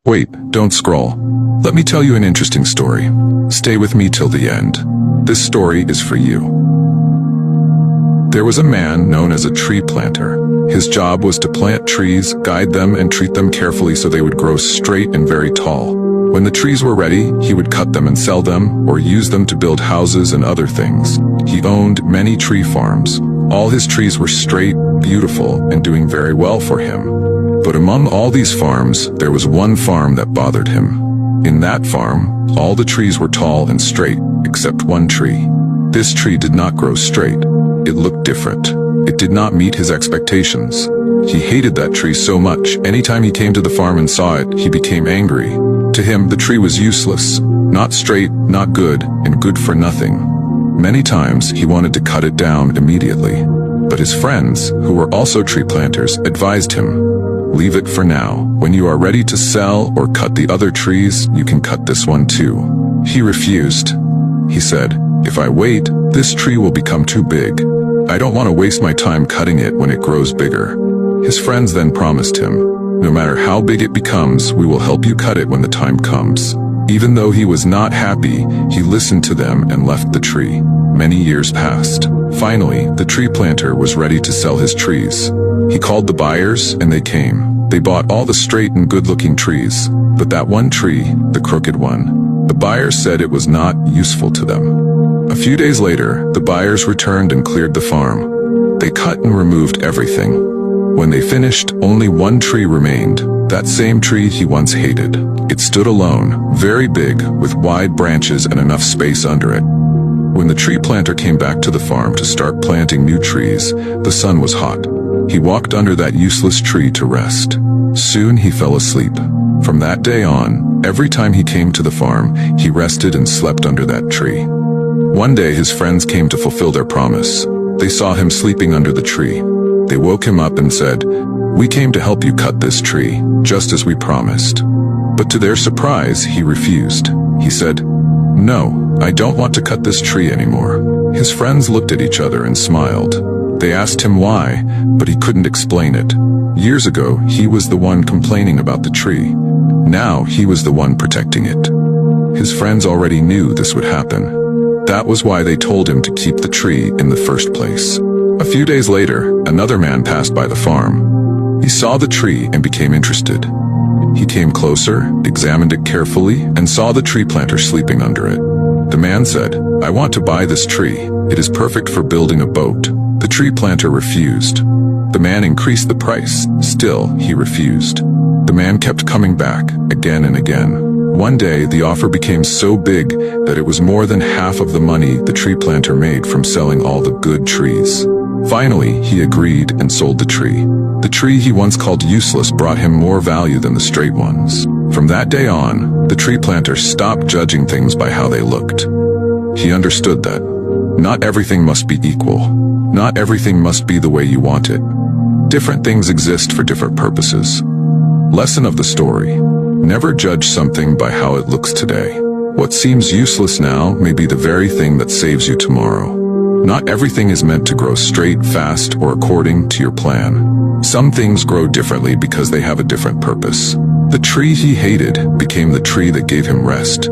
Wait, don't scroll. Let me tell you an interesting story. Stay with me till the end. This story is for you. There was a man known as a tree planter. His job was to plant trees, guide them, and treat them carefully so they would grow straight and very tall. When the trees were ready, he would cut them and sell them, or use them to build houses and other things. He owned many tree farms. All his trees were straight, beautiful, and doing very well for him. But among all these farms, there was one farm that bothered him. In that farm, all the trees were tall and straight, except one tree. This tree did not grow straight. It looked different. It did not meet his expectations. He hated that tree so much. Anytime he came to the farm and saw it, he became angry. To him, the tree was useless, not straight, not good, and good for nothing. Many times, he wanted to cut it down immediately. But his friends, who were also tree planters, advised him, "Leave it for now. When you are ready to sell or cut the other trees, you can cut this one too." He refused. He said, "If I wait, this tree will become too big. I don't want to waste my time cutting it when it grows bigger." His friends then promised him, "No matter how big it becomes, we will help you cut it when the time comes." Even though he was not happy, he listened to them and left the tree. Many years passed. Finally, the tree planter was ready to sell his trees. He called the buyers, and they came. They bought all the straight and good-looking trees, but that one tree, the crooked one, the buyers said it was not useful to them. A few days later, the buyers returned and cleared the farm. They cut and removed everything. When they finished, only one tree remained, that same tree he once hated. It stood alone, very big, with wide branches and enough space under it. When the tree planter came back to the farm to start planting new trees, the sun was hot. He walked under that useless tree to rest. Soon he fell asleep. From that day on, every time he came to the farm, he rested and slept under that tree. One day his friends came to fulfill their promise. They saw him sleeping under the tree. They woke him up and said, "We came to help you cut this tree, just as we promised." But to their surprise, he refused. He said, "No, I don't want to cut this tree anymore." His friends looked at each other and smiled. They asked him why, but he couldn't explain it. Years ago, he was the one complaining about the tree. Now he was the one protecting it. His friends already knew this would happen. That was why they told him to keep the tree in the first place. A few days later, another man passed by the farm. He saw the tree and became interested. He came closer, examined it carefully, and saw the tree planter sleeping under it. The man said, "I want to buy this tree. It is perfect for building a boat." The tree planter refused. The man increased the price. Still, he refused. The man kept coming back, again and again. One day, the offer became so big that it was more than half of the money the tree planter made from selling all the good trees. Finally, he agreed and sold the tree. The tree he once called useless brought him more value than the straight ones. From that day on, the tree planter stopped judging things by how they looked. He understood that not everything must be equal. Not everything must be the way you want it. Different things exist for different purposes. Lesson of the story: never judge something by how it looks today. What seems useless now may be the very thing that saves you tomorrow. Not everything is meant to grow straight, fast, or according to your plan. Some things grow differently because they have a different purpose. The tree he hated became the tree that gave him rest.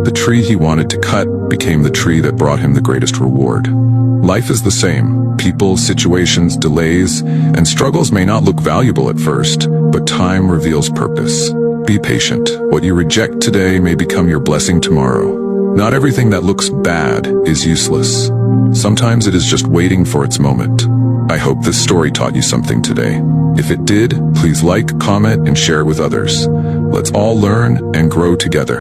The tree he wanted to cut became the tree that brought him the greatest reward. Life is the same. People, situations, delays, and struggles may not look valuable at first, but time reveals purpose. Be patient. What you reject today may become your blessing tomorrow. Not everything that looks bad is useless. Sometimes it is just waiting for its moment. I hope this story taught you something today. If it did, please like, comment, and share it with others. Let's all learn and grow together.